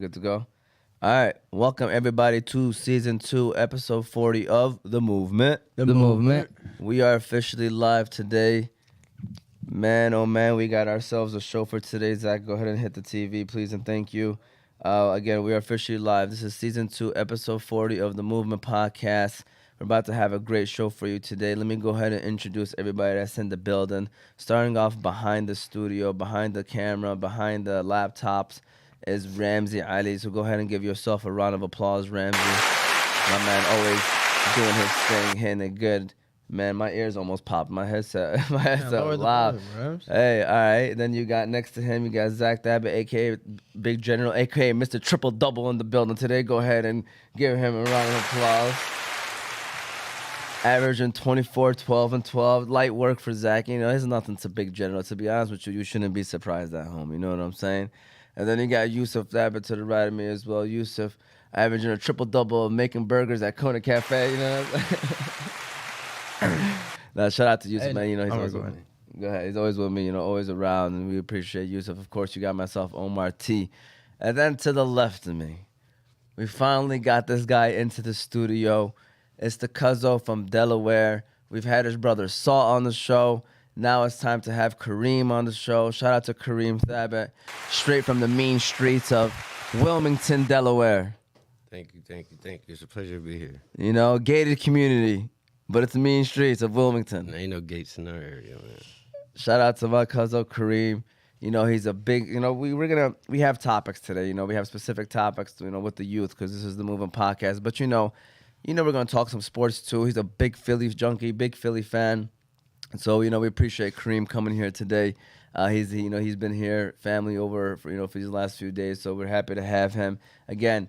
good to go? All right. Welcome, everybody, to Season 2, Episode 40 of The Movement. The movement. We are officially live today. Man, oh man, we got ourselves a show for today. Zach, go ahead and hit the TV, please, and thank you. Again, we are officially live. This is Season 2, Episode 40 of The Movement Podcast. We're about to have a great show for you today. Let me go ahead and introduce everybody that's in the building. Starting off behind the studio, behind the camera, behind the laptops is Ramsey Ali. So go ahead and give yourself a round of applause, Ramsey. My man always doing his thing, hitting it good. Man, my ears almost popped. My headset loud. Hey, all right. Then you got next to him, you got Zach Thabet, a.k.a. Big General, a.k.a. Mr. Triple Double in the building today. Go ahead and give him a round of applause. Averaging 24, 12, and 12. Light work for Zach. You know, it's nothing to Big General. To be honest with you, you shouldn't be surprised at home. You know what I'm saying? And then you got Yusuf Thabet to the right of me as well. Yusuf averaging a triple-double, making burgers at Kona Cafe. You know what I'm saying? Now, shout out to Yusuf, man. You know, he's always with me. Go ahead. He's always with me, you know, always around. And we appreciate Yusuf. Of course, you got myself, Omar T. And then to the left of me, we finally got this guy into the studio. It's the Cuzzo from Delaware. We've had his brother Saul on the show. Now it's time to have Kareem on the show. Shout out to Kareem Thabet, straight from the mean streets of Wilmington, Delaware. Thank you. It's a pleasure to be here. You know, gated community, but it's the mean streets of Wilmington. There ain't no gates in our area, man. Shout out to my Cuzzo Kareem. You know, he's a big, you know, we have topics today. You know, we have specific topics, you know, with the youth, because this is the Movement Podcast. But, you know, we're going to talk some sports, too. He's a big Philly junkie, big Philly fan. So, you know, we appreciate Kareem coming here today. He's been here, family over, for these last few days. So we're happy to have him. Again,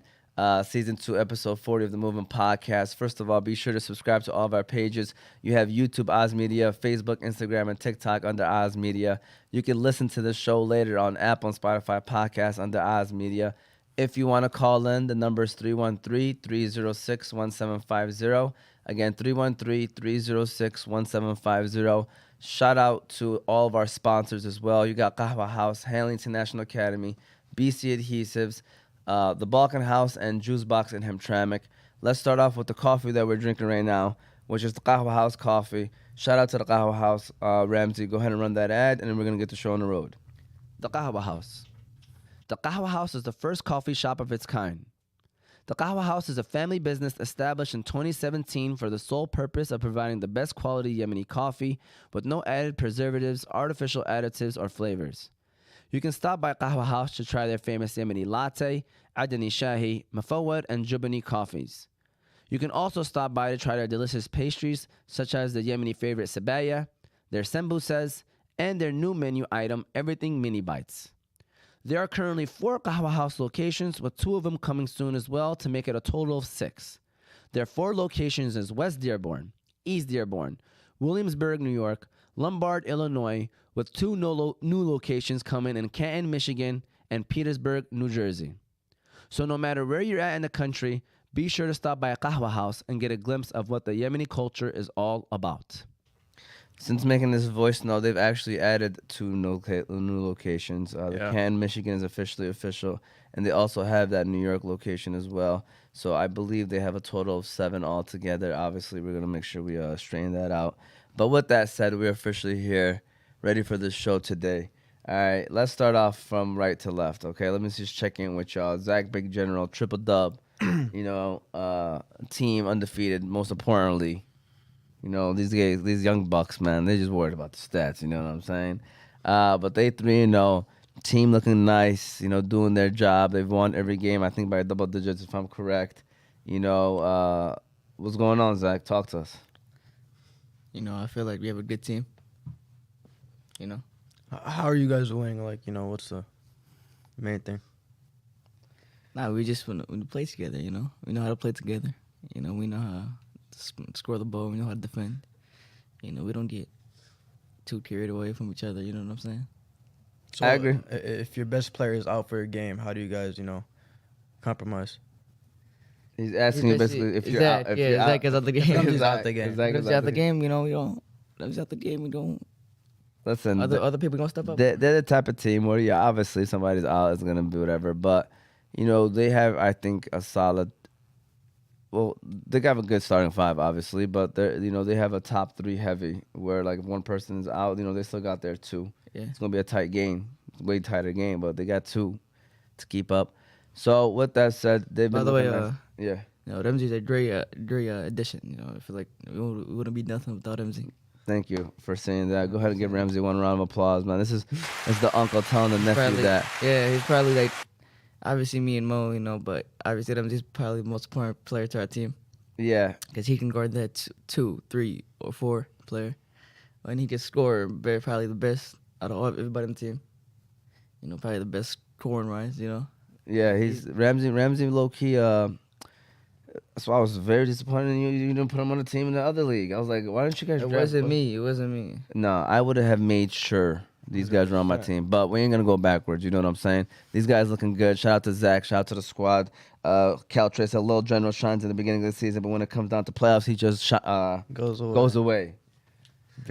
Season 2, Episode 40 of the Movement Podcast. First of all, be sure to subscribe to all of our pages. You have YouTube, Oz Media, Facebook, Instagram, and TikTok under Oz Media. You can listen to the show later on Apple and Spotify podcasts under Oz Media. If you want to call in, the number is 313-306-1750. Again, 313-306-1750. Shout out to all of our sponsors as well. You got Qahwa House, Hanley International Academy, BC Adhesives, the Balkan House, and Juice Box in Hamtramck. Let's start off with the coffee that we're drinking right now, which is the Qahwa House coffee. Shout out to the Qahwa House. Ramsey, go ahead and run that ad, and then we're going to get the show on the road. The Qahwa House. The Qahwa House is the first coffee shop of its kind. The Qahwa House is a family business established in 2017 for the sole purpose of providing the best quality Yemeni coffee with no added preservatives, artificial additives, or flavors. You can stop by Qahwa House to try their famous Yemeni latte, Adani Shahi, Mafawad, and Jubani coffees. You can also stop by to try their delicious pastries such as the Yemeni favorite Sabaya, their sembusas, and their new menu item, Everything Mini Bites. There are currently 4 Qahwa House locations, with 2 of them coming soon as well, to make it a total of 6. Their 4 locations is West Dearborn, East Dearborn, Williamsburg, New York, Lombard, Illinois, with 2 new locations coming in Canton, Michigan, and Petersburg, New Jersey. So no matter where you're at in the country, be sure to stop by a Qahwa House and get a glimpse of what the Yemeni culture is all about. Since making this voice note, they've actually added 2 new locations. The Canton, Michigan is officially official, and they also have that New York location as well. So I believe they have a total of 7 altogether. Obviously, we're going to make sure we straighten that out. But with that said, we're officially here, ready for this show today. All right, let's start off from right to left, okay? Let me just check in with y'all. Zach, Big General, triple dub, team undefeated, most importantly. You know, these guys, these young bucks, man, they just worried about the stats, you know what I'm saying? But they 3-0, team looking nice, you know, doing their job. They've won every game, I think, by double digits, if I'm correct. You know, what's going on, Zach? Talk to us. You know, I feel like we have a good team. You know? How are you guys doing? Like, you know, what's the main thing? Nah, we play together, you know? We know how to play together. You know, we know how to score the ball. We know how to defend. You know, we don't get too carried away from each other. You know what I'm saying? So, I agree. If your best player is out for a game, how do you guys, you know, compromise? He's asking you basically if you're out. Zach is out the game. He's out the game. If he's out the game, you know, we don't. If he's out the game, we don't. Listen, other people gonna step up. They're the type of team where, yeah, obviously somebody's out is gonna be whatever, but they have, I think, a solid. Well, they have a good starting five, obviously, but they have a top three heavy where like if one person is out, they still got their two. Yeah. It's gonna be a tight game, way tighter game, but they got two to keep up. So with that said, they've been By the way, looking nice. Yeah. Ramsey's a great addition. I feel like we wouldn't be nothing without Ramsey. Thank you for saying that. Go ahead and give Ramsey one round of applause, man. This is the uncle telling the nephew that. Yeah, he's probably like, obviously me and Mo, but obviously Ramsey's probably the most important player to our team. Yeah. Because he can guard that 2, 3, or 4 player. And he can score probably the best out of everybody on the team. Probably the best scoring-wise, Yeah, he's Ramsey low key. That's why I was very disappointed in you. You didn't put him on the team in the other league. I was like, why didn't you guys? It draft wasn't him? me. It wasn't me. No, I would have made sure these guys were on my team. But we ain't gonna go backwards. You know what I'm saying? These guys looking good. Shout out to Zach. Shout out to the squad. Cal Trace, a little general shines in the beginning of the season, but when it comes down to playoffs, he just goes away.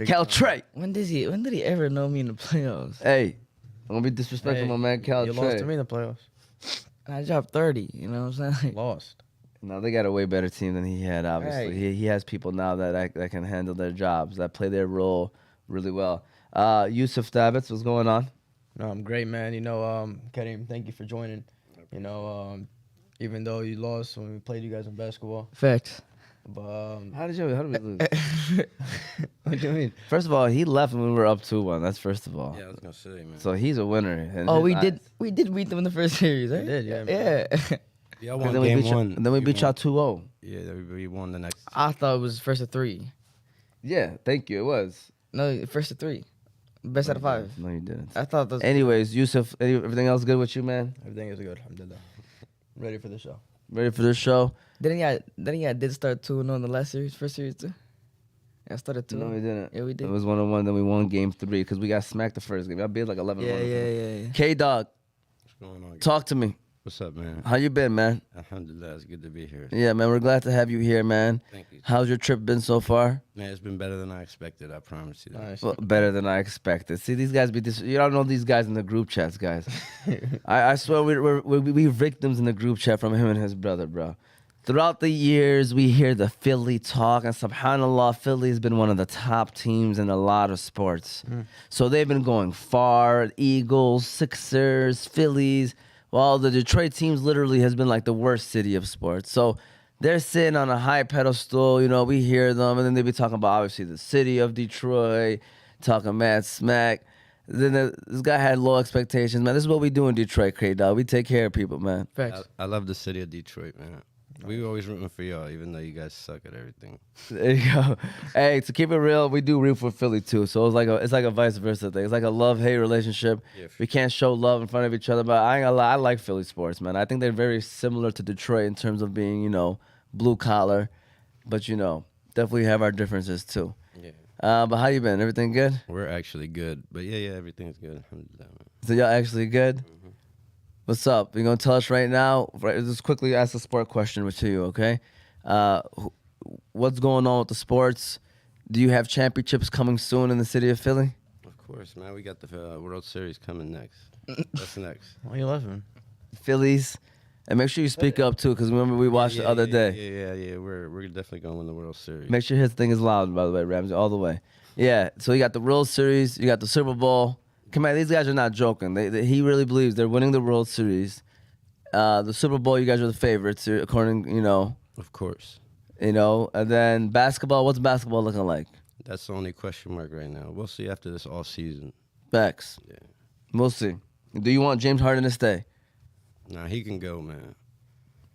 Cal Trey. When did he ever know me in the playoffs? Hey, I'm gonna be disrespectful, my man. Cal You Trey. lost to me in the playoffs. I dropped 30. You know what I'm saying? Lost. No, they got a way better team than he had. Obviously, Right. he has people now that can handle their jobs, that play their role really well. Yusuf Thabet, what's going on? No, I'm great, man. Kareem, thank you for joining. Even though you lost when we played you guys in basketball, Facts. but How did we lose? what do you mean? First of all, he left when we were up 2-1. That's first of all. Yeah, I was gonna say, man. So he's a winner. in Oh, his we eyes. did beat them in the first series, right? We did, yeah. Yeah. Y'all And won then we game beat y'all- one. and then we You beat y'all won. 2-0. Yeah, we won the next. I thought it was first of 3. Yeah, thank you. It was. No, first of 3. Best out of 5. No, you didn't. I thought those. Anyways, Yusuf, everything else good with you, man? Everything is good. Alhamdulillah. Ready for the show. Ready for this show? Didn't he did start 2-0 in the last series, first series too? Yeah, I started 2. No, we didn't. Yeah, we did. It was 1-1. Then we won game 3 because we got smacked the first game. I beat like 11. Yeah. K Dog, What's going on? talk to me. What's up, man? How you been, man? Alhamdulillah, it's good to be here. Yeah, man. We're glad to have you here, man. Thank you. How's your trip been so far? Man, it's been better than I expected. I promise you that. Nice. Well, better than I expected. See, these guys you don't know these guys in the group chats, guys. I swear we victims in the group chat from him and his brother, bro. Throughout the years, we hear the Philly talk, and subhanAllah, Philly has been one of the top teams in a lot of sports. So they've been going far. Eagles, Sixers, Phillies. Well, the Detroit teams literally has been like the worst city of sports. So they're sitting on a high pedestal. We hear them, and then they be talking about obviously the city of Detroit, talking mad smack. Then this guy had low expectations, man. This is what we do in Detroit, K-Dog. We take care of people, man. Facts. I love the city of Detroit, man. We always rooting for y'all, even though you guys suck at everything. There you go. Hey, to keep it real, we do root for Philly too. So it's like a vice versa thing. It's like a love-hate relationship. Yeah, We can't show love in front of each other, but I ain't gonna lie, I like Philly sports, man. I think they're very similar to Detroit in terms of being, blue collar, but definitely have our differences too. Yeah. But how you been? Everything good? We're actually good. But yeah, everything's good. Alhamdulillah, man. So y'all actually good? What's up? You gonna tell us right now? Right, just quickly ask a sport question to you, okay? What's going on with the sports? Do you have championships coming soon in the city of Philly? Of course, man. We got the World Series coming next. That's next. Why you laughing? Phillies, and make sure you speak up too, because remember we watched the other day. Yeah. We're definitely going to win the World Series. Make sure his thing is loud, by the way, Ramsey, all the way. Yeah. So you got the World Series, you got the Super Bowl. Come on, these guys are not joking. He really believes they're winning the World Series. The Super Bowl, you guys are the favorites, according, Of course. And then basketball. What's basketball looking like? That's the only question mark right now. We'll see after this all season. Facts. Yeah. We'll see. Do you want James Harden to stay? Nah, he can go, man.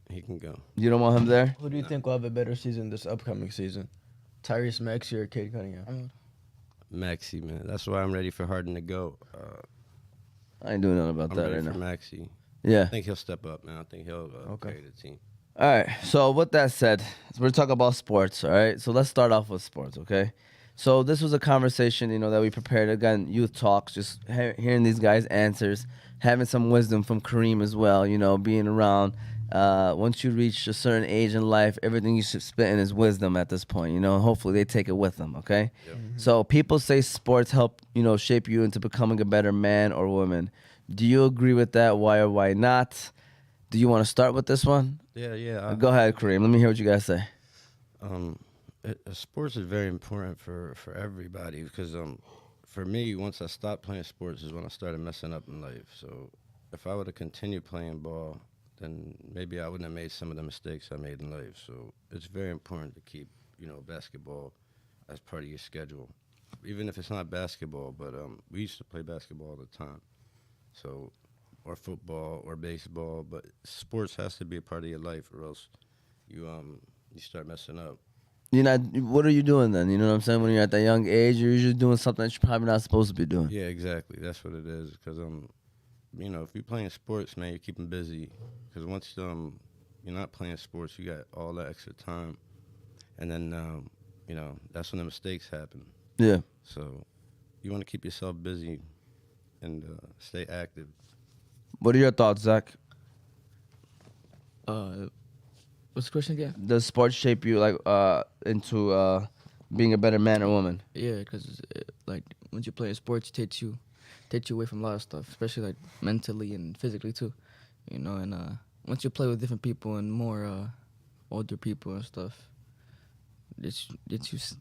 He can go. You don't want him there? Who do you think will have a better season this upcoming season? Tyrese Maxey or Cade Cunningham? Maxey, man. That's why I'm ready for Harden to go. I ain't doing nothing about I'm that ready right for now. Maxey. Yeah. I think he'll step up, man. I think he'll carry the team. All right. So with that said, we're talking about sports. All right. So let's start off with sports. Okay. So this was a conversation, that we prepared. Again, youth talks, just hearing these guys' answers, having some wisdom from Kareem as well. Being around. Once you reach a certain age in life, everything you should spit in is wisdom at this point. Hopefully they take it with them. Okay. Yep. So people say sports help, shape you into becoming a better man or woman. Do you agree with that? Why or why not? Do you want to start with this one? Yeah. Go ahead, Kareem. Let me hear what you guys say. Sports is very important for everybody because for me, once I stopped playing sports is when I started messing up in life. So if I would have continued playing ball, then maybe I wouldn't have made some of the mistakes I made in life. So it's very important to keep, basketball as part of your schedule, even if it's not basketball. But we used to play basketball all the time, so or football or baseball. But sports has to be a part of your life, or else you start messing up. What are you doing then? You know what I'm saying? When you're at that young age, you're usually doing something that you're probably not supposed to be doing. Yeah, exactly. That's what it is. Because if you're playing sports, man, you're keeping busy. Because once you're not playing sports, you got all that extra time, and then that's when the mistakes happen. Yeah. So you want to keep yourself busy and stay active. What are your thoughts, Zach? What's the question again? Does sports shape you into being a better man or woman? Yeah, because like once you play sports, it takes you away from a lot of stuff, especially like mentally and physically too. And once you play with different people and more older people and stuff, it's you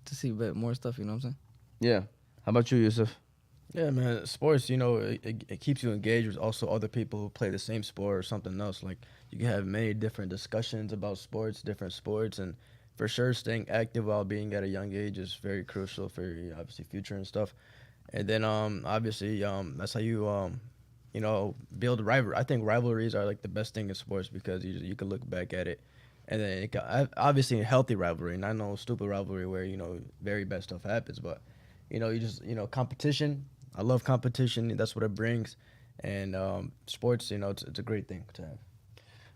to see more stuff. You know what I'm saying? Yeah. How about you, Yusuf? Yeah, man. Sports, it keeps you engaged with also other people who play the same sport or something else. Like, you can have many different discussions about different sports, and for sure, staying active while being at a young age is very crucial for your, obviously, future and stuff. And then, obviously, that's how you, build rivalry. I think rivalries are like the best thing in sports because you can look back at it, and then obviously a healthy rivalry, not no stupid rivalry where very bad stuff happens, but competition. I love competition. That's what it brings. And sports, it's a great thing to have.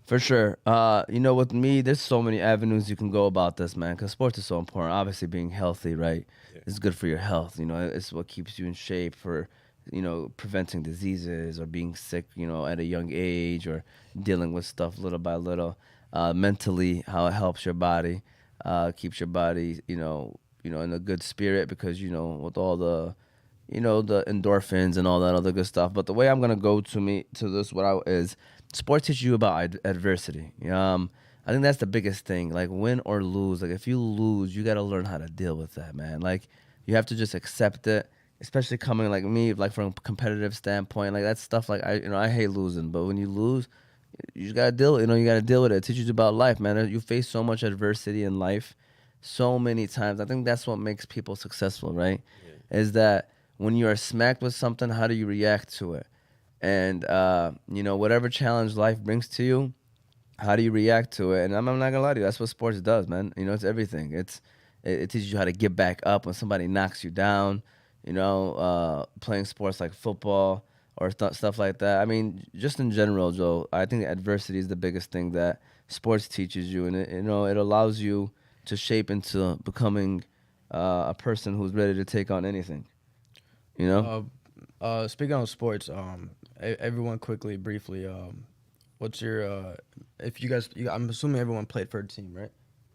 For sure. With me, there's so many avenues you can go about this, man, because sports is so important. Obviously, being healthy, right, is good for your health. It's what keeps you in shape for, preventing diseases or being sick, at a young age or dealing with stuff little by little. Mentally, how it helps your body, keeps your body, in a good spirit because, with all the the endorphins and all that other good stuff. But the way I'm gonna go to this, is sports teach you about adversity. I think that's the biggest thing. Like, win or lose. Like, if you lose, you gotta learn how to deal with that, man. Like, you have to just accept it. Especially coming like me, like from a competitive standpoint, like that's stuff. Like I hate losing, but when you lose, you just gotta deal. You gotta deal with it. It teaches you about life, man. You face so much adversity in life, so many times. I think that's what makes people successful, right? Yeah. Is that when you are smacked with something, how do you react to it? And, whatever challenge life brings to you, how do you react to it? And I'm not going to lie to you. That's what sports does, man. It's everything. It teaches you how to get back up when somebody knocks you down, playing sports like football or stuff like that. I mean, just in general, Joe, I think adversity is the biggest thing that sports teaches you. And, it allows you to shape into becoming a person who's ready to take on anything. Speaking on sports, everyone briefly, what's your if you guys? I'm assuming everyone played for a team, right,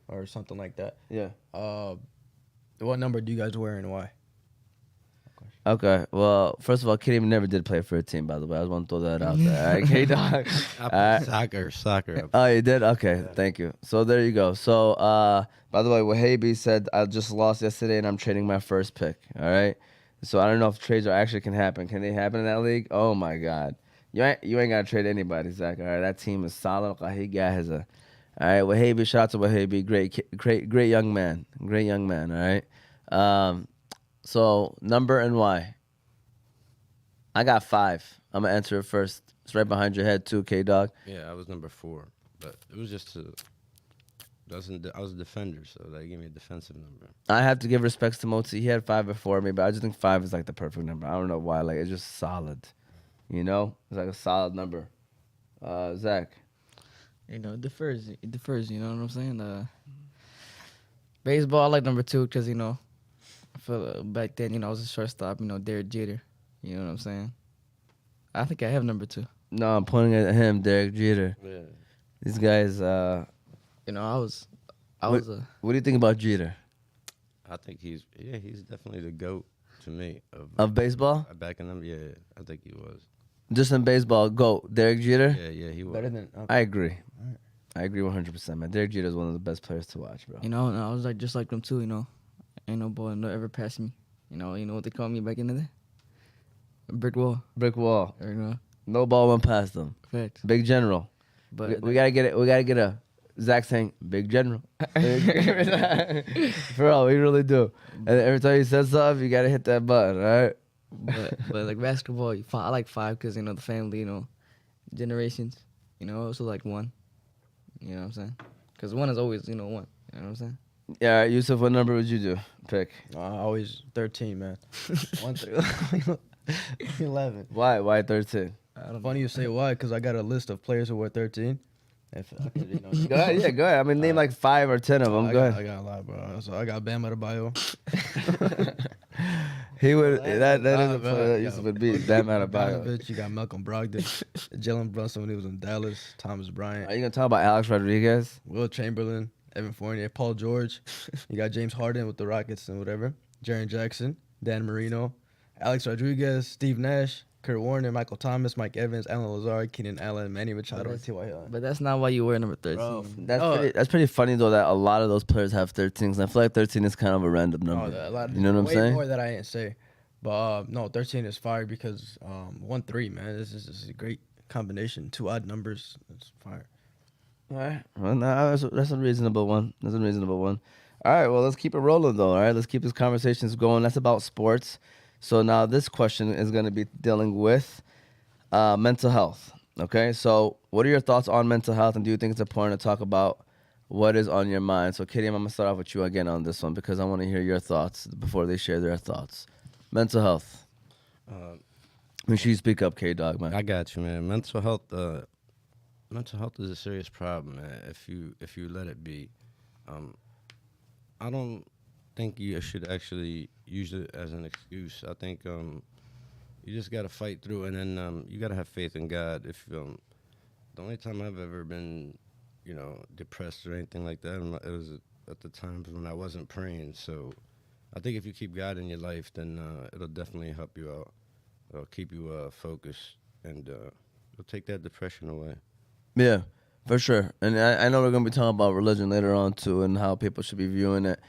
or something like that. Yeah. What number do you guys wear and why? Okay. Well, first of all, Kareem never did play for a team, by the way. I just want to throw that out there. All right, K-Dog. Soccer. Oh, you did? Okay, yeah. Thank you. So there you go. So, by the way, Wahabi said, I just lost yesterday and I'm trading my first pick. All right? So I don't know if trades actually can happen. Can they happen in that league? Oh, my God. You ain't got to trade anybody, Zach. All right? That team is solid. All right, Wahabi, shout out to Wahabi. Great young man. Great young man, all right? So, number and why? I got 5. I'm going to answer it first. It's right behind your head, too, K-Dog. Yeah, I was number 4. But it was just I was a defender, so they gave me a defensive number. I have to give respects to Moti. He had 5 before me, but I just think 5 is like the perfect number. I don't know why. Like, it's just solid. It's like a solid number. Zach? It differs. It differs, you know what I'm saying? Baseball, I like number 2 because, I feel back then, I was a shortstop, Derek Jeter. You know what I'm saying? I think I have number 2. No, I'm pointing at him, Derek Jeter. Yeah. These guys, I was what do you think about Jeter? I think he's definitely the GOAT to me. Of baseball? Back in them, yeah, I think he was. Just in baseball, go Derek Jeter. Yeah, he was. Better than I agree. I agree 100%, man. Derek Jeter is one of the best players to watch, bro. You know, and I was like just like them too. You know, ain't no boy no ever passed me. You know what they called me back in the day? A brick wall. Brick wall. You know, No ball went past them. facts. Big General. But We gotta get it. We gotta get a Zach saying Big General. For real, we really do. And every time he says something, you gotta hit that button, all right? but like basketball, I like 5 because you know the family, you know, generations. You know, also like 1. You know what I'm saying? Because 1 is always 1. You know what I'm saying? Yeah, all right, Yusuf, what number would you do? Pick. always 13, man. 1 through 11. Why 13? Funny you say why, because I got a list of players who were 13. If I could, Go ahead, yeah, go ahead. I mean, name like 5 or 10 of them. Go I ahead. got a lot, bro. So I got Bam Adebayo. He would. That is a Nah, player bro. that Yusuf would beat. Bam Adebayo. Bogdanovich, you got Malcolm Brogdon, Jalen Brunson when he was in Dallas, Thomas Bryant, Are you gonna talk about Alex Rodriguez? Will Chamberlain, Evan Fournier, Paul George. You got James Harden with the Rockets and whatever. Jaren Jackson, Dan Marino, Alex Rodriguez, Steve Nash, Kurt Warner, Michael Thomas, Mike Evans, Alan Lazard, Keenan Allen, Manny Machado, and T.Y. Hill. But that's not why you wear number 13. Bro, That's pretty funny though that a lot of those players have 13s. I feel like 13 is kind of a random number. a lot of You know what I'm way saying? more that I didn't say. But no, 13 is fire because 1-3, man. This is a great combination. 2 odd numbers. It's fire. All right. Well, no, that's a reasonable one. That's a reasonable one. All right. Well, let's keep it rolling though. All right. Let's keep these conversations going. That's about sports. So now this question is going to be dealing with mental health. Okay. So what are your thoughts on mental health, and do you think it's important to talk about what is on your mind? So Kareem, I'm gonna start off with you again on this one because I want to hear your thoughts before they share their thoughts. Mental health. Make sure you speak up, K-Dog, man. I got you, man. Mental health is a serious problem, man. If you let it be, I don't think you should actually use it as an excuse. I think you just gotta fight through, and then you gotta have faith in God. If the only time I've ever been, depressed or anything like that, it was at the times when I wasn't praying. So I think if you keep God in your life, then it'll definitely help you out. It'll keep you focused, and it'll take that depression away. Yeah, for sure. And I know we're going to be talking about religion later on, too, and how people should be viewing it.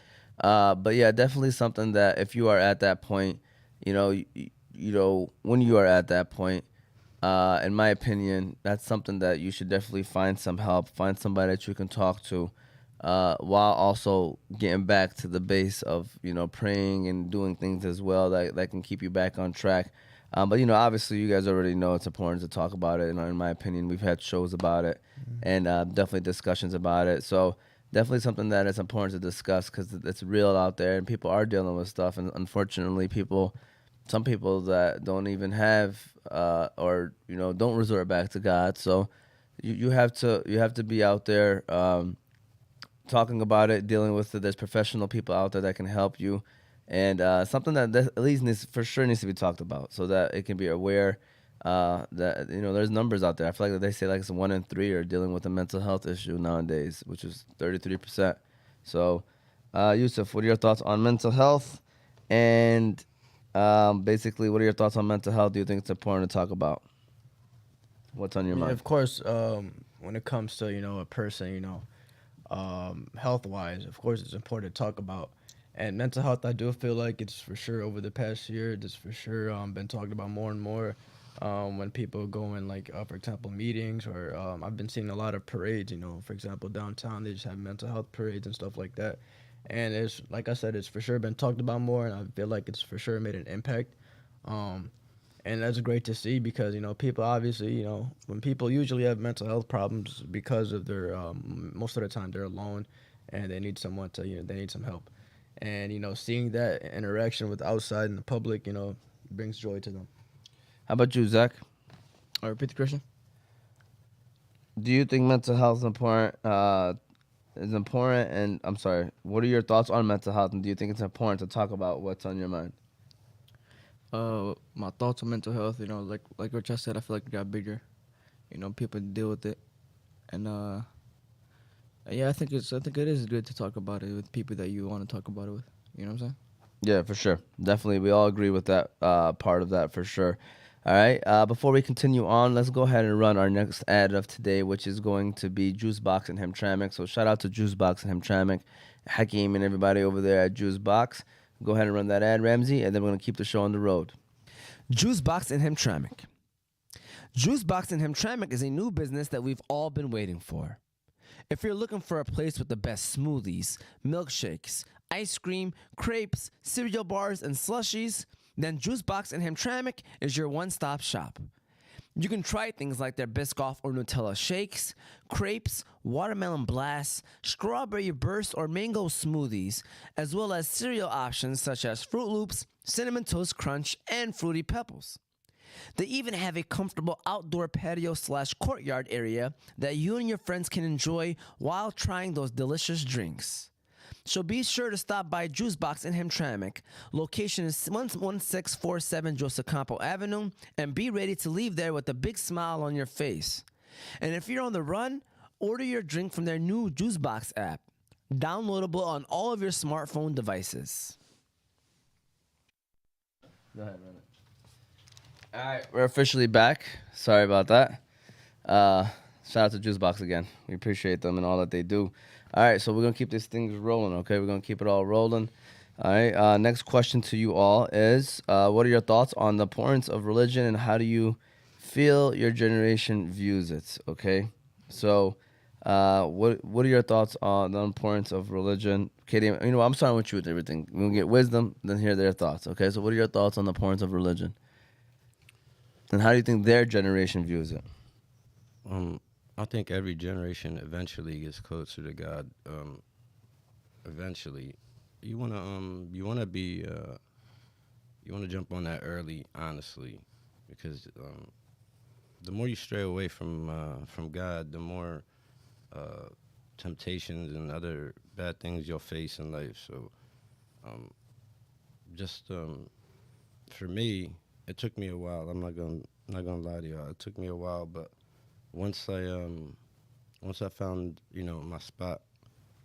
But, yeah, definitely something that if you are at that point, when you are at that point, in my opinion, that's something that you should definitely find some help, find somebody that you can talk to, while also getting back to the base of, praying and doing things as well that can keep you back on track. But, obviously you guys already know it's important to talk about it. And in my opinion, we've had shows about it and definitely discussions about it. So definitely something that is important to discuss because it's real out there and people are dealing with stuff. And unfortunately, some people that don't even have or, don't resort back to God. So you have to be out there talking about it, dealing with it. There's professional people out there that can help you. And something that at least needs to be talked about so that it can be aware that, there's numbers out there. I feel like they say like it's 1 in 3 are dealing with a mental health issue nowadays, which is 33%. So, Yusuf, what are your thoughts on mental health? And basically, what are your thoughts on mental health? Do you think it's important to talk about? What's on your mind? Of course, when it comes to, a person, health-wise, of course, it's important to talk about. And mental health, I do feel like it's for sure over the past year, it's for sure been talked about more and more when people go in, like, for example, meetings or I've been seeing a lot of parades, for example, downtown, they just have mental health parades and stuff like that. And it's, like I said, it's for sure been talked about more, and I feel like it's for sure made an impact. And that's great to see because, people obviously, when people usually have mental health problems because of their, most of the time they're alone and they need someone to, they need some help. And, seeing that interaction with outside and the public, brings joy to them. How about you, Zach? I'll repeat the question. Do you think mental health is important? And I'm sorry, what are your thoughts on mental health? And do you think it's important to talk about what's on your mind? My thoughts on mental health, like what y'all said, I feel like it got bigger. People deal with it. And, yeah, I think it is good to talk about it with people that you want to talk about it with. You know what I'm saying? Yeah, for sure. Definitely. We all agree with that part of that for sure. All right. Before we continue on, let's go ahead and run our next ad of today, which is going to be Juice Box and Hamtramck. So shout out to Juice Box and Hamtramck, Hakeem, and everybody over there at Juice Box. Go ahead and run that ad, Ramsey, and then we're going to keep the show on the road. Juice Box and Hamtramck. Juice Box and Hamtramck is a new business that we've all been waiting for. If you're looking for a place with the best smoothies, milkshakes, ice cream, crepes, cereal bars, and slushies, then Juice Box and Hamtramck is your one-stop shop. You can try things like their Biscoff or Nutella shakes, crepes, watermelon blasts, strawberry burst or mango smoothies, as well as cereal options such as Fruit Loops, Cinnamon Toast Crunch, and Fruity Pebbles. They even have a comfortable outdoor patio/courtyard area that you and your friends can enjoy while trying those delicious drinks. So be sure to stop by Juice Box in Hamtramck. Location is 11647 Joseph Campo Avenue, and be ready to leave there with a big smile on your face. And if you're on the run, order your drink from their new Juice Box app, downloadable on all of your smartphone devices. Go ahead, run it. All right, we're officially back. Sorry about that. Shout out to Juice Box again. We appreciate them and all that they do. All right, so we're going to keep these things rolling, okay? We're going to keep it all rolling. All right, next question to you all is, what are your thoughts on the importance of religion and how do you feel your generation views it, okay? So what are your thoughts on the importance of religion? Katie, you know, I'm starting with you with everything. We're going to get wisdom, then hear their thoughts, okay? So what are your thoughts on the importance of religion? And how do you think their generation views it? I think every generation eventually gets closer to God. Eventually, you wanna jump on that early, honestly, because the more you stray away from God, the more temptations and other bad things you'll face in life. So, for me, it took me a while. I'm not gonna lie to y'all. It took me a while, but once I found, you know, my spot,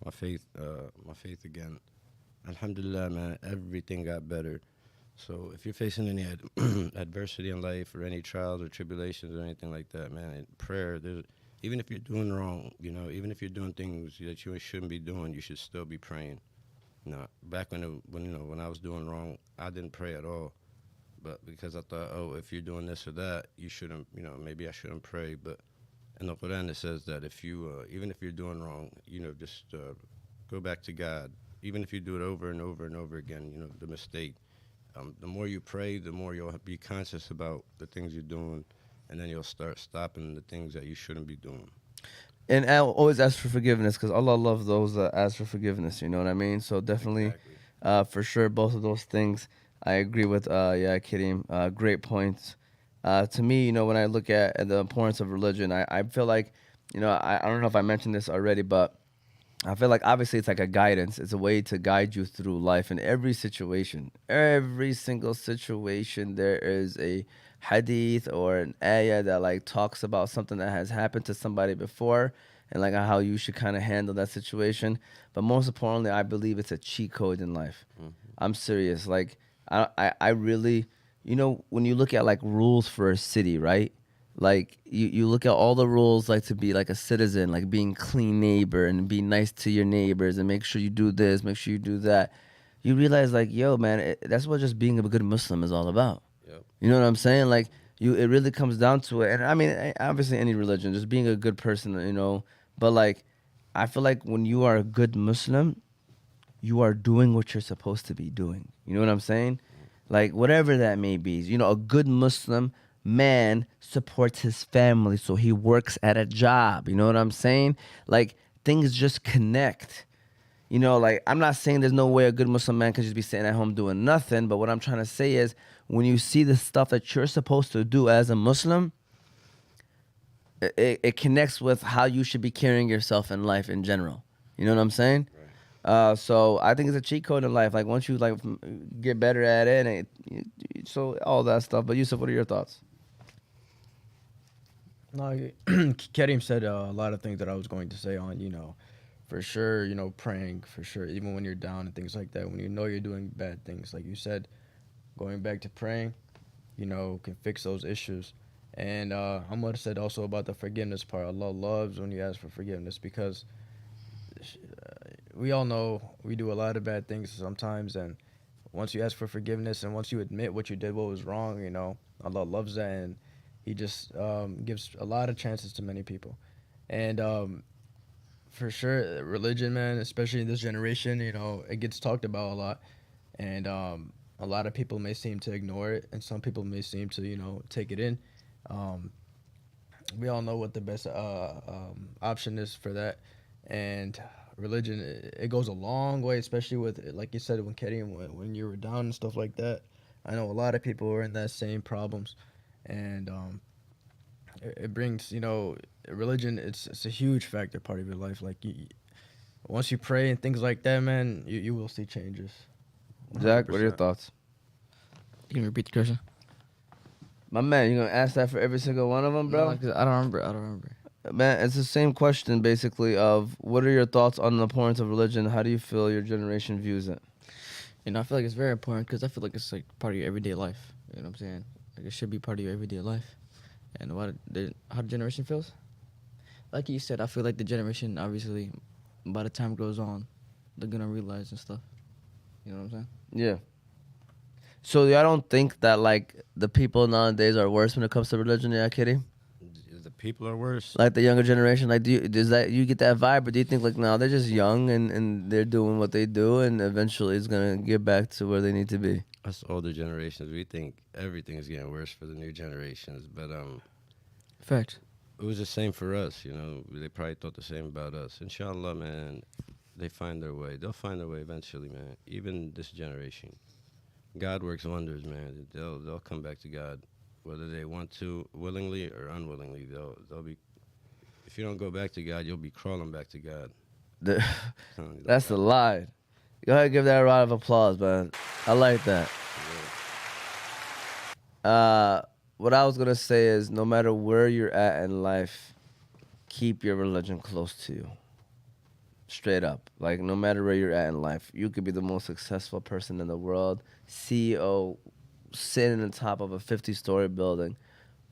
my faith again, alhamdulillah, man, everything got better. So if you're facing any adversity in life or any trials or tribulations or anything like that, man, prayer, even if you're doing wrong, you know, even if you're doing things that you shouldn't be doing, you should still be praying. You know, back when I was doing wrong, I didn't pray at all. But because I thought, oh, if you're doing this or that, you shouldn't, you know, maybe I shouldn't pray. But in the Quran, it says that if you, even if you're doing wrong, you know, just go back to God. Even if you do it over and over and over again, you know, the mistake. The more you pray, the more you'll be conscious about the things you're doing, and then you'll start stopping the things that you shouldn't be doing. And I'll always ask for forgiveness because Allah loves those that ask for forgiveness. You know what I mean? So definitely, for sure, both of those things I agree with. Kareem, great points. To me, you know, when I look at the importance of religion, I feel like, you know, I don't know if I mentioned this already, but I feel like obviously it's like a guidance. It's a way to guide you through life in every situation. Every single situation, there is a hadith or an ayah that like talks about something that has happened to somebody before and like how you should kind of handle that situation. But most importantly, I believe it's a cheat code in life. Mm-hmm. I'm serious. Like I really, you know, when you look at like rules for a city, right? Like you look at all the rules, like to be like a citizen, like being clean neighbor and be nice to your neighbors and make sure you do this, make sure you do that. You realize like, yo, man, that's what just being a good Muslim is all about. Yep. You know what I'm saying? Like it really comes down to it. And I mean, obviously any religion, just being a good person, you know, but like, I feel like when you are a good Muslim, you are doing what you're supposed to be doing. You know what I'm saying? Like whatever that may be, you know, a good Muslim man supports his family, so he works at a job. You know what I'm saying? Like things just connect. You know, like I'm not saying there's no way a good Muslim man can just be sitting at home doing nothing, but what I'm trying to say is when you see the stuff that you're supposed to do as a Muslim, it connects with how you should be carrying yourself in life in general. You know what I'm saying? Right. So I think it's a cheat code in life. Like once you like get better at it, so all that stuff. But Yusuf, what are your thoughts? No, Kareem said a lot of things that I was going to say on, you know, for sure, you know, praying, for sure, even when you're down and things like that, when you know you're doing bad things, like you said, going back to praying, can fix those issues. And I'm gonna say also about the forgiveness part. Allah loves when you ask for forgiveness because we all know we do a lot of bad things sometimes, and once you ask for forgiveness and once you admit what you did, what was wrong, Allah loves that, and He just gives a lot of chances to many people. And for sure, religion, man, especially in this generation, it gets talked about a lot, and a lot of people may seem to ignore it, and some people may seem to, take it in. Um, we all know what the best option is for that, and religion, it goes a long way, especially with, like you said, when Kareem, when you were down and stuff like that. I know a lot of people were in that same problems, and it brings, religion. It's a huge factor, part of your life. Like once you pray and things like that, man, you will see changes. Zach, what are your 100%. thoughts? You can repeat the question? My man, you gonna ask that for every single one of them, bro? No, 'cause I don't remember. Man, it's the same question basically of what are your thoughts on the importance of religion? How do you feel your generation views it? I feel like it's very important because I feel like it's like part of your everyday life. You know what I'm saying? Like it should be part of your everyday life. And how the generation feels? Like you said, I feel like the generation, obviously, by the time it goes on, they're gonna realize and stuff. You know what I'm saying? Yeah. So I don't think that like the people nowadays are worse when it comes to religion, yeah, Kitty? The people are worse. Like the younger generation, like does that you get that vibe, or do you think like no, they're just young and they're doing what they do and eventually it's gonna get back to where they need to be? Us older generations, we think everything is getting worse for the new generations, but Fact. it was the same for us. They probably thought the same about us. Inshallah, man, they find their way. They'll find their way eventually, man. Even this generation, God works wonders, man. They'll come back to God, whether they want to, willingly or unwillingly. They'll be. If you don't go back to God, you'll be crawling back to God. Telling you That's that. the lie. Go ahead, give that a round of applause, man. I like that. What I was gonna say is, no matter where you're at in life, keep your religion close to you. Straight up, like no matter where you're at in life, you could be the most successful person in the world, CEO, sitting on top of a 50-story building.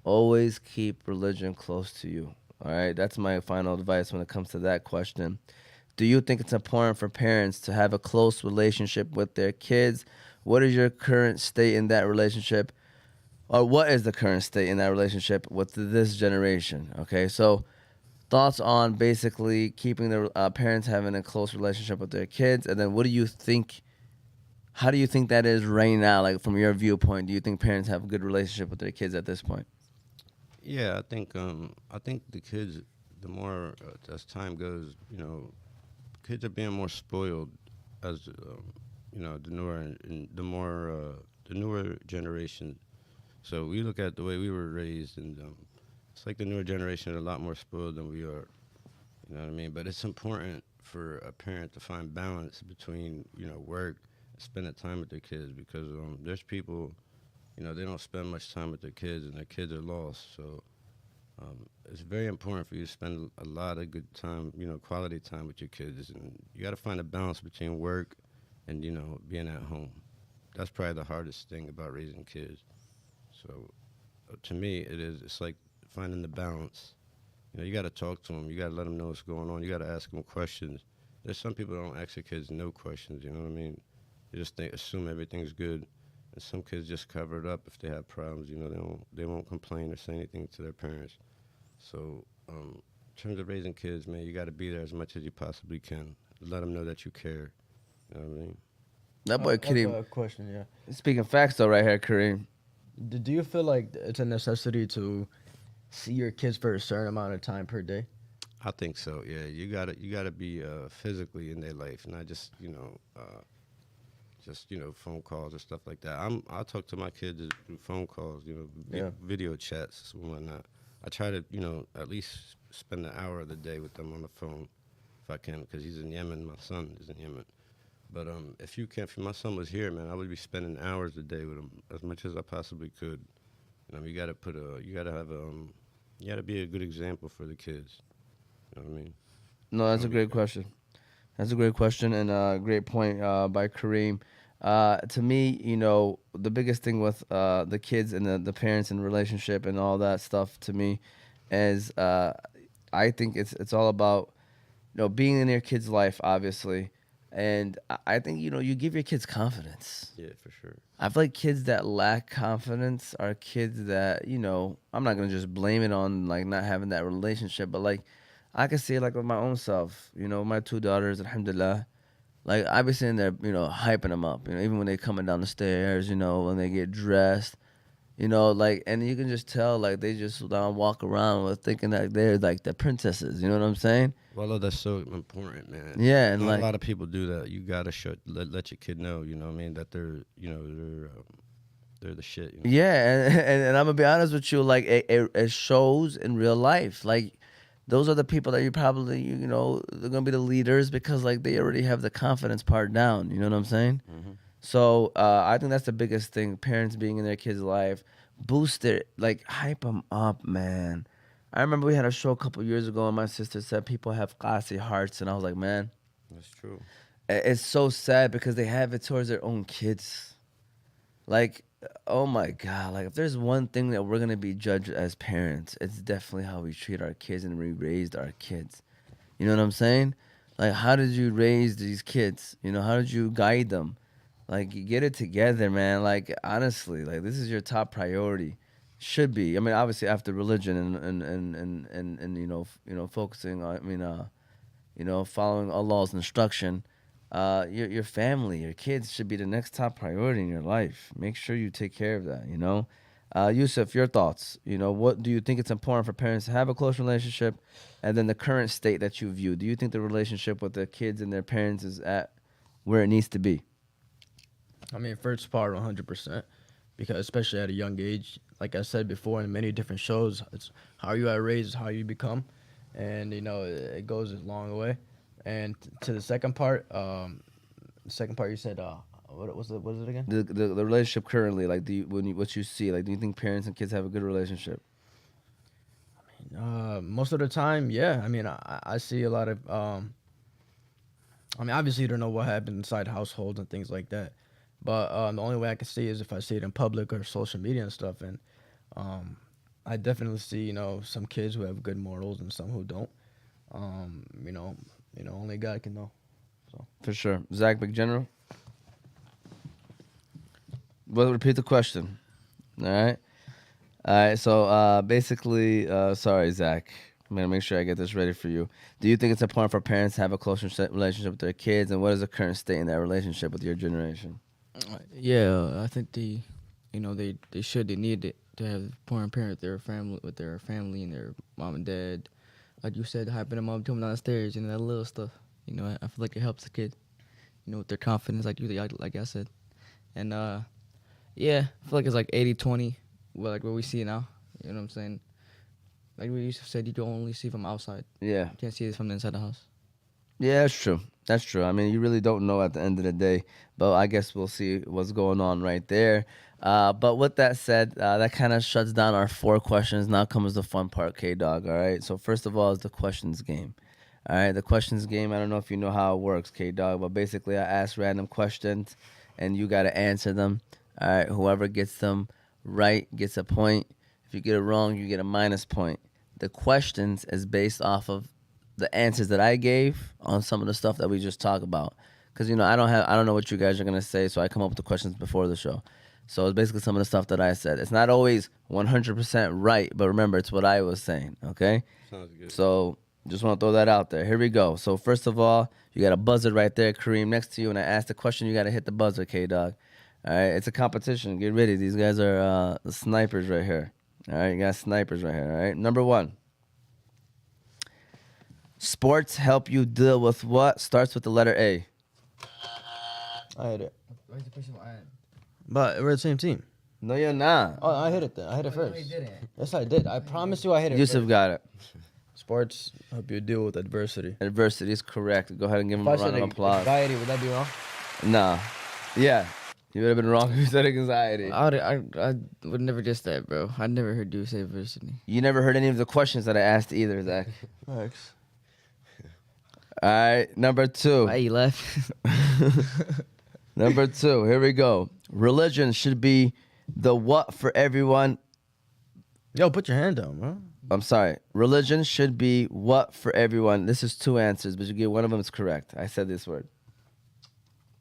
Always keep religion close to you. All right, that's my final advice when it comes to that question. Do you think it's important for parents to have a close relationship with their kids? What is your current state in that relationship? Or what is the current state in that relationship with this generation? Okay, so thoughts on basically keeping the parents having a close relationship with their kids, and then what do you think? How do you think that is right now? Like from your viewpoint, do you think parents have a good relationship with their kids at this point? Yeah, I think the kids, the more as time goes, kids are being more spoiled as the newer generation. So we look at the way we were raised, and it's like the newer generation are a lot more spoiled than we are. You know what I mean? But it's important for a parent to find balance between work and spending time with their kids, because there's people, they don't spend much time with their kids, and their kids are lost. So it's very important for you to spend a lot of good time, quality time with your kids, and you got to find a balance between work and being at home. That's probably the hardest thing about raising kids. So to me, it's like finding the balance. You got to talk to them. You got to let them know what's going on. You got to ask them questions. There's some people that don't ask their kids no questions, you know what I mean? They just assume everything's good. And some kids just cover it up if they have problems. They won't complain or say anything to their parents. So in terms of raising kids, man, you got to be there as much as you possibly can. Let them know that you care. You know what I mean? That boy I have Kareem. a question, yeah. Speaking facts though, right here, Kareem. Do you feel like it's a necessity to see your kids for a certain amount of time per day? I think so. Yeah, you gotta be physically in their life, not just phone calls or stuff like that. I talk to my kids through phone calls, Yeah. video chats and whatnot. I try to at least spend an hour of the day with them on the phone if I can, because he's in Yemen. My son is in Yemen. But if my son was here, man, I would be spending hours a day with him as much as I possibly could. You gotta you gotta be a good example for the kids. You know what I mean? No, that's a great question. That's a great question and a great point by Kareem. To me, the biggest thing with the kids and the parents and relationship and all that stuff to me is I think it's all about being in your kid's life, obviously, and I think you give your kids confidence. Yeah, for sure. I feel like kids that lack confidence are kids that I'm not gonna just blame it on like not having that relationship, but like I can see it like with my own self. My two daughters, alhamdulillah. Like I be sitting there, hyping them up. Even when they coming down the stairs, when they get dressed, like, and you can just tell like they just walk around with thinking that they're like the princesses. You know what I'm saying? Well, that's so important, man. Yeah, and Not like a lot of people do that. You gotta let your kid know. You know what I mean? That they're the shit. Yeah, and I'm gonna be honest with you, like it shows in real life. Like those are the people that you probably they're gonna be the leaders because like they already have the confidence part down. You know what I'm saying? Mm-hmm. So I think that's the biggest thing. Parents being in their kids' life, boost it, like hype them up, man. I remember we had a show a couple years ago, and my sister said people have classy hearts, and I was like, man, That's true. it's so sad because they have it towards their own kids. Like, oh my God, like if there's one thing that we're gonna be judged as parents, it's definitely how we treat our kids and we raised our kids. You know what I'm saying? Like, how did you raise these kids? How did you guide them? Like, you get it together, man. Like, honestly, like this is your top priority. Should be. I mean, obviously after religion and focusing on. Following Allah's instruction. Your family, your kids should be the next top priority in your life. Make sure you take care of that. Yusuf, your thoughts. What do you think it's important for parents to have a close relationship, and then the current state that you view? Do you think the relationship with the kids and their parents is at where it needs to be? I mean, first part, 100%, because especially at a young age, like I said before in many different shows, it's how you are raised, how you become, and it goes a long way. And to the second part, you said, what was it again? The relationship currently, like, what you see, like, do you think parents and kids have a good relationship? Most of the time, yeah. I mean, I see a lot of. I mean, obviously, you don't know what happened inside households and things like that. But the only way I can see is if I see it in public or social media and stuff. And I definitely see, some kids who have good morals and some who don't. Only God can know. So For sure. Zach, big general? Well, repeat the question. All right. All right. So basically, sorry, Zach. I'm going to make sure I get this ready for you. Do you think it's important for parents to have a closer relationship with their kids? And what is the current state in that relationship with your generation? Yeah, I think they need it to have important parents, with their family and their mom and dad. Like you said, hyping them up, coming down the stairs, that little stuff. I feel like it helps the kid, with their confidence, like I said. And yeah, I feel like it's like 80-20, like what we see now. You know what I'm saying? Like we used to said, you can only see from outside. Yeah. You can't see it from the inside the house. Yeah, that's true. That's true. I mean, you really don't know at the end of the day, but I guess we'll see what's going on right there. But with that said, that kind of shuts down our 4 questions. Now comes the fun part, K-Dog, all right? So first of all is the questions game. All right, the questions game, I don't know if you know how it works, K-Dog, but basically I ask random questions, and you got to answer them. All right, whoever gets them right gets a point. If you get it wrong, you get a minus point. The questions is based off of the answers that I gave on some of the stuff that we just talked about. Because, I don't know what you guys are going to say, so I come up with the questions before the show. So it's basically some of the stuff that I said. It's not always 100% right, but remember, it's what I was saying, okay? Sounds good. So just want to throw that out there. Here we go. So first of all, you got a buzzer right there, Kareem, next to you. And I asked the question, you got to hit the buzzer, K-Dog. All right, it's a competition. Get ready. These guys are the snipers right here. All right, you got snipers right here, all right? Number 1. Sports help you deal with what? Starts with the letter A. I hit it. Where's the person I had? But we're the same team. No, you're not. Oh, I hit it then. I hit it first. Yes, I did. I promise you I hit it Yusuf first. got it. Sports help you deal with adversity. Adversity is correct. Go ahead and give him If a I round said of applause. anxiety, would that be wrong? Nah. Yeah. You would have been wrong if you said anxiety. I would never guess that, bro. I never heard you say adversity. You never heard any of the questions that I asked either, Zach. Thanks. All right, number 2. Why you laughing? Number 2, here we go. Religion should be the what for everyone. Yo, put your hand down, bro. I'm sorry. Religion should be what for everyone. This is 2 answers, but you get one of them is correct. I said this word.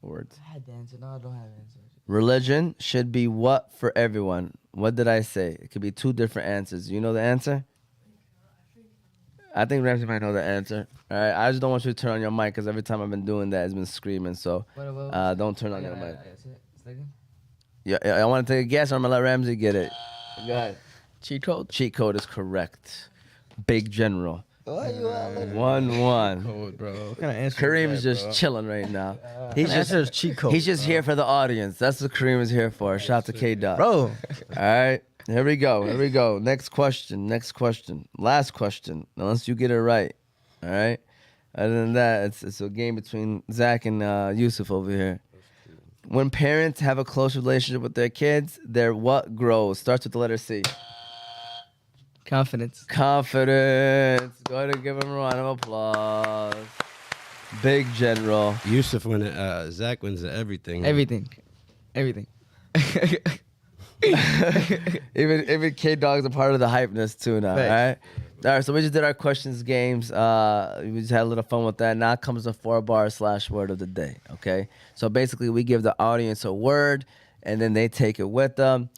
Words. I had the answer. No, I don't have an answer. Religion should be what for everyone. What did I say? It could be 2 different answers. You know the answer? I think Ramsey might know the answer. All right. I just don't want you to turn on your mic because every time I've been doing that, it's been screaming. So don't turn on your mic. Yeah, I want to take a guess or I'm going to let Ramsey get it. Go ahead. Cheat code. Cheat code is correct. Big General. What you 1-1. Code, bro. What kind of answer? Kareem is that, just bro? chilling right now. He's just cheat code. He's just here for the audience. That's what Kareem is here for. Shout out to K-Dot. Bro. All right. Here we go. Next question. Last question. Unless you get it right. All right. Other than that, it's a game between Zach and Yusuf over here. When parents have a close relationship with their kids, their what grows? Starts with the letter C. Confidence. Confidence. Go ahead and give him a round of applause. Big General. Yusuf Zach wins at everything. Everything. Even K-Dog's a part of the hypeness too now, Thanks. All right, so we just did our questions games. We just had a little fun with that. Now comes the 4-bar/word of the day, okay? So basically we give the audience a word, and then they take it with them.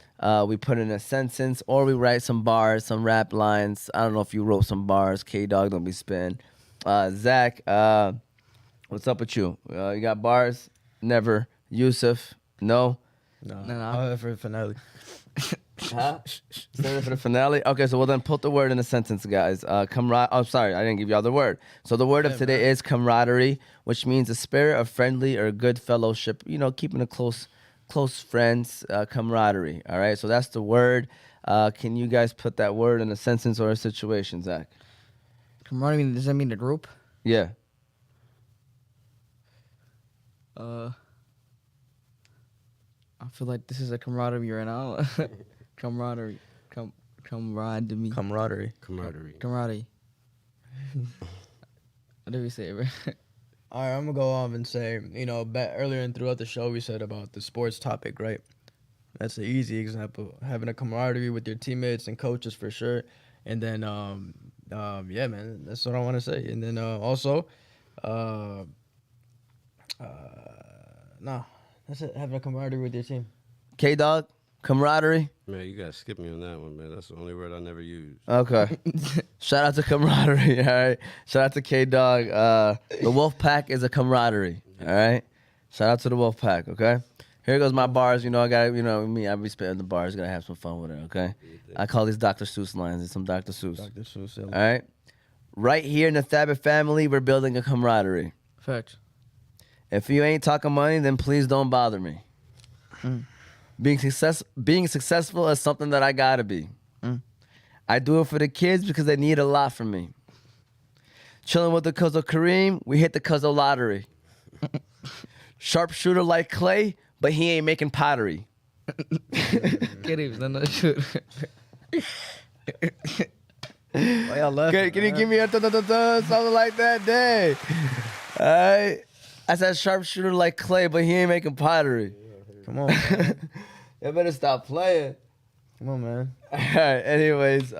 We put in a sentence, or we write some bars, some rap lines. I don't know if you wrote some bars. K-Dog, don't be spin. Zach, what's up with you? You got bars? Never. Yusuf? No? No. No. I'll have for the finale. Huh? Save it for the finale? Okay, so we'll then put the word in a sentence, guys. Oh, sorry, I didn't give you all the word. So the word of today is camaraderie, which means a spirit of friendly or good fellowship. You know, keeping a close friends, camaraderie. All right, so that's the word. Can you guys put that word in a sentence or a situation, Zach? Camaraderie, does that mean the group? Yeah. I feel like this is a camaraderie right now. Camaraderie. Camaraderie. Camaraderie. Camaraderie. What did we say, bro? All right, I'm going to go off and say, earlier and throughout the show, we said about the sports topic, right? That's an easy example. Having a camaraderie with your teammates and coaches for sure. And then, yeah, man, that's what I want to say. And then also, that's it. Having a camaraderie with your team. K-Dog, camaraderie. Man, you gotta skip me on that one, man. That's the only word I never use. Okay. Shout out to camaraderie, all right? Shout out to K-Dog. The Wolf Pack is a camaraderie, all right? Shout out to the Wolf Pack, okay? Here goes my bars. I got me. I be spitting the bars. Gotta have some fun with it, okay? I call these Dr. Seuss lines. It's some Dr. Seuss. Dr. Seuss. All right? Right here in the Thabet family, we're building a camaraderie. Facts. If you ain't talking money, then please don't bother me. Being successful is something that I gotta be. I do it for the kids because they need a lot from me. Chilling with the cuz of Kareem, we hit the cuz of lottery. Sharpshooter like Clay, but he ain't making pottery. Kareem, no shoot. Why y'all laughing? Can you give me a something like that? Day. All right. I said sharpshooter like Clay, but he ain't making pottery. Come on, man. You better stop playing. Come on, man. All right. Anyways,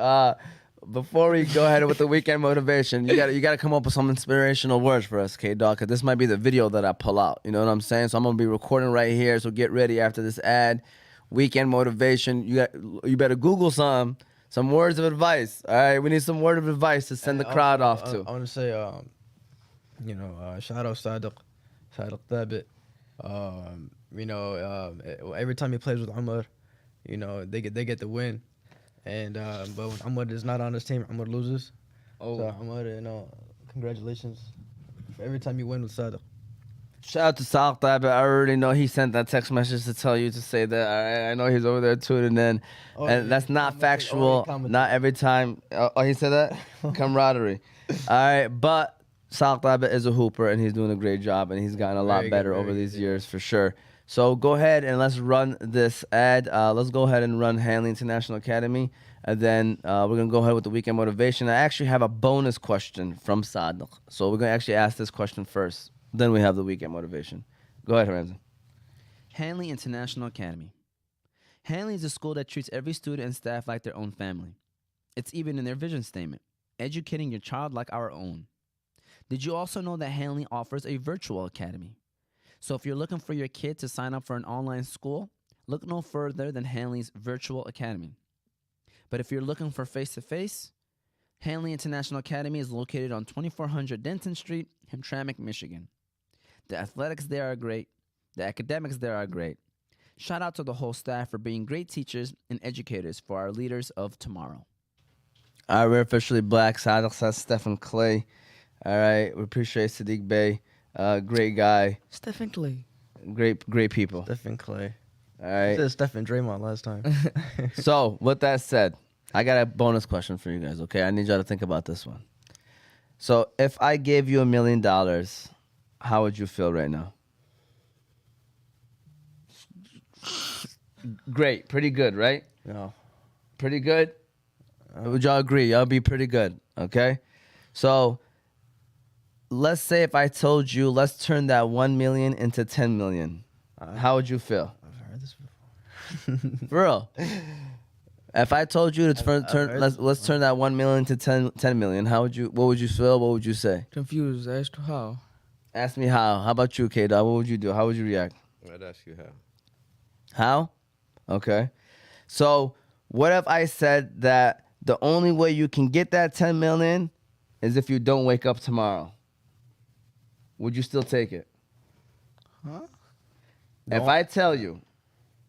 before we go ahead with the weekend motivation, you gotta come up with some inspirational words for us, K-Dog, because this might be the video that I pull out. You know what I'm saying? So I'm gonna be recording right here. So get ready after this ad. Weekend motivation. You better Google some words of advice. All right. We need some word of advice to send the crowd off to. I want to say, shout out Thabet. Every time he plays with Umar, they get the win. And but when Umar is not on his team, Umar loses. Oh. So Umar, congratulations. Every time you win with Thabet. Shout out to South Thabet. I already know he sent that text message to tell you to say that. All right, I know he's over there tuning in. And that's not factual. Not every time. Oh, he said that? Camaraderie. All right, but South Thabet is a hooper, and he's doing a great job, and he's gotten a lot better over these years for sure. So go ahead and let's run this ad. Let's go ahead and run Hanley International Academy. And then we're going to go ahead with the weekend motivation. I actually have a bonus question from Sadiq. So we're going to actually ask this question first. Then we have the weekend motivation. Go ahead, Ramsey. Hanley International Academy. Hanley is a school that treats every student and staff like their own family. It's even in their vision statement, educating your child like our own. Did you also know that Hanley offers a virtual academy? So if you're looking for your kid to sign up for an online school, look no further than Hanley's Virtual Academy. But if you're looking for face-to-face, Hanley International Academy is located on 2400 Denton Street, Hamtramck, Michigan. The athletics there are great. The academics there are great. Shout out to the whole staff for being great teachers and educators for our leaders of tomorrow. All right, we're officially black. Saeed says Stephen Clay. All right, we appreciate Sadiq Bey. Great guy. Stephen Clay. Great people. Stephen Clay. All I right. said Stephen Draymond last time. So, with that said, I got a bonus question for you guys, okay? I need y'all to think about this one. So, if I gave you $1 million, how would you feel right now? Great. Pretty good, right? No. Pretty good? Would y'all agree? Y'all be pretty good, okay? So, let's say if I told you, let's turn that 1 million into 10 million. How would you feel? I've heard this before. For real. If I told you to let's turn that 1 million to 10 million, what would you feel? What would you say? Confused as to how. Ask me how. How about you, K-Dog? What would you do? How would you react? I'd ask you how. How? Okay. So what if I said that the only way you can get that 10 million is if you don't wake up tomorrow? Would you still take it? Huh? If I tell you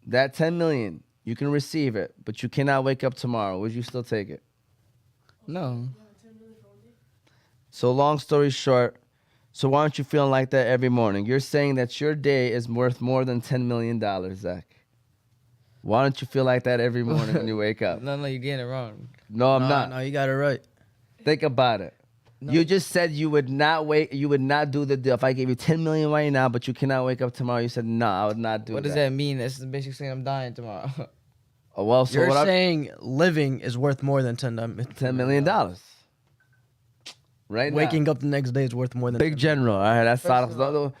that 10 million, you can receive it, but you cannot wake up tomorrow, would you still take it? No. So long story short, so why aren't you feeling like that every morning? You're saying that your day is worth more than $10 million, Zach. Why don't you feel like that every morning when you wake up? No, you're getting it wrong. No, I'm not. No, you got it right. Think about it. No. You just said you would not do the deal. If I gave you 10 million right now, but you cannot wake up tomorrow, you said, no, I would not do What that. does that mean? That's basically saying I'm dying tomorrow. Oh, well, so You're what saying living is worth more than $10 million. Right now. Waking up the next day is worth more than Big 10 general. All right, that's First of all,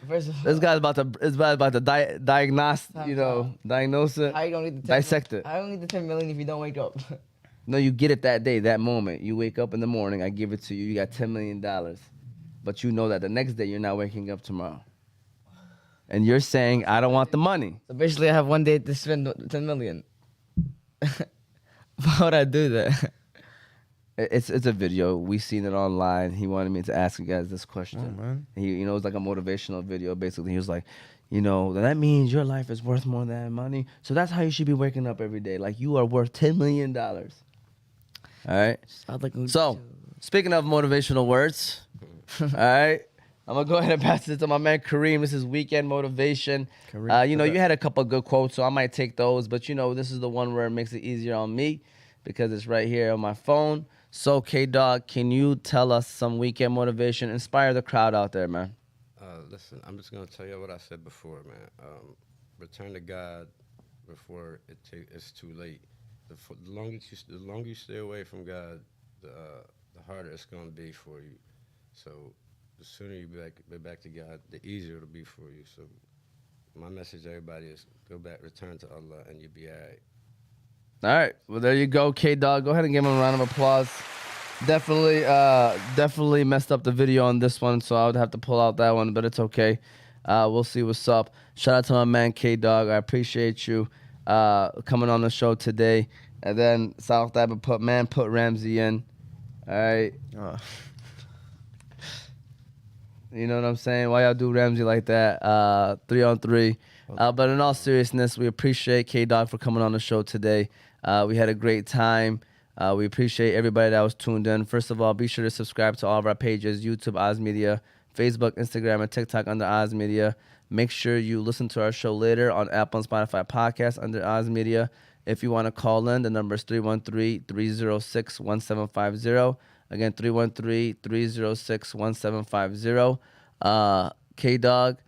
this guy's about to diagnose it. I don't need the 10 Dissect it. I don't need the 10 million if you don't wake up. No, you get it that day, that moment. You wake up in the morning, I give it to you. You got $10 million. But you know that the next day you're not waking up tomorrow. And you're saying, I don't want the money. So basically, I have one day to spend 10 million. Why would I do that? It's a video. We seen it online. He wanted me to ask you guys this question. Oh, man. He, it's like a motivational video. Basically, he was like, that means your life is worth more than money. So that's how you should be waking up every day. Like you are worth $10 million. All right. So, speaking of motivational words, all right, I'm gonna go ahead and pass it to my man Kareem. This is weekend motivation. Kareem, You had a couple of good quotes, so I might take those. But this is the one where it makes it easier on me because it's right here on my phone. So, K-Dog, can you tell us some weekend motivation? Inspire the crowd out there, man. Listen, I'm just gonna tell you what I said before, man. Return to God before it's too late. The longer you stay away from God, the harder it's gonna be for you. So the sooner you get back to God, the easier it'll be for you. So my message to everybody is return to Allah, and you'll be all right. All right. Well, there you go, K-Dog. Go ahead and give him a round of applause. Definitely messed up the video on this one, so I would have to pull out that one, but it's okay. We'll see what's up. Shout out to my man, K-Dog. I appreciate you coming on the show today. And then South Thabet put Ramsey in. All right. You know what I'm saying? Why y'all do Ramsey like that? 3-on-3. But in all seriousness, we appreciate K-Dog for coming on the show today. We had a great time. We appreciate everybody that was tuned in. First of all, be sure to subscribe to all of our pages, YouTube, Oz Media, Facebook, Instagram, and TikTok under Oz Media. Make sure you listen to our show later on Apple and Spotify podcasts under Oz Media. If you want to call in, the number is 313-306-1750. Again, 313-306-1750. K-Dog,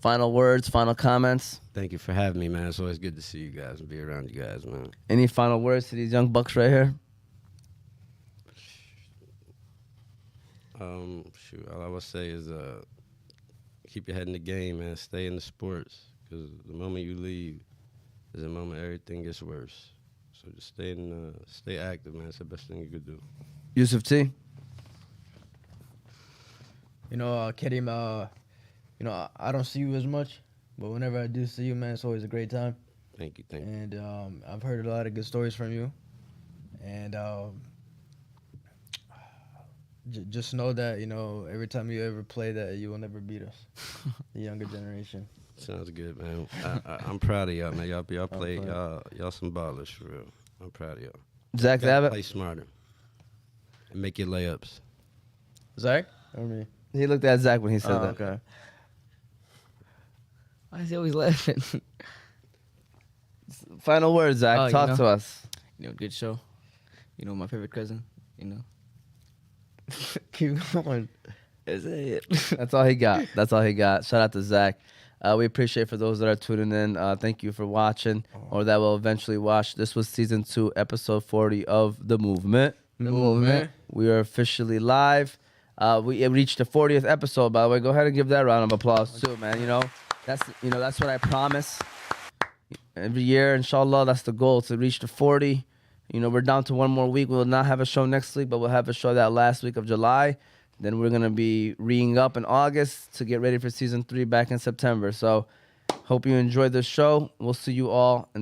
final words, final comments? Thank you for having me, man. It's always good to see you guys and be around you guys, man. Any final words to these young bucks right here? All I would say is keep your head in the game, man. Stay in the sports, because the moment you leave is the moment everything gets worse. So just stay active, man. It's the best thing you could do. Yusuf T. You know, Kareem, you know, I don't see you as much, but whenever I do see you, man, it's always a great time. Thank you. And I've heard a lot of good stories from you. And just know that, you know, every time you ever play that, you will never beat us, the younger generation. Sounds good, man. I'm proud of y'all, man. Y'all play, y'all some ballers for real. I'm proud of y'all. Zach Gotta Thabet. play smarter and make your layups. Zach? Or me? He looked at Zach when he said that. Okay. Why is he always laughing? Final word, Zach. Oh, you Talk know. to us. You know, good show. You know, my favorite cousin. You know. Keep going. Is it? That's all he got. That's all he got. Shout out to Zach. We appreciate for those that are tuning in. Thank you for watching or that will eventually watch. This was season 2, episode 40 of The Movement. We are officially live. We reached the 40th episode, by the way. Go ahead and give that a round of applause too, man. You know, that's what I promise. Every year, inshallah, that's the goal, to reach the 40. You know, we're down to one more week. We will not have a show next week, but we'll have a show that last week of July. Then we're going to be re-ing up in August to get ready for season 3 back in September. So hope you enjoyed the show. We'll see you all in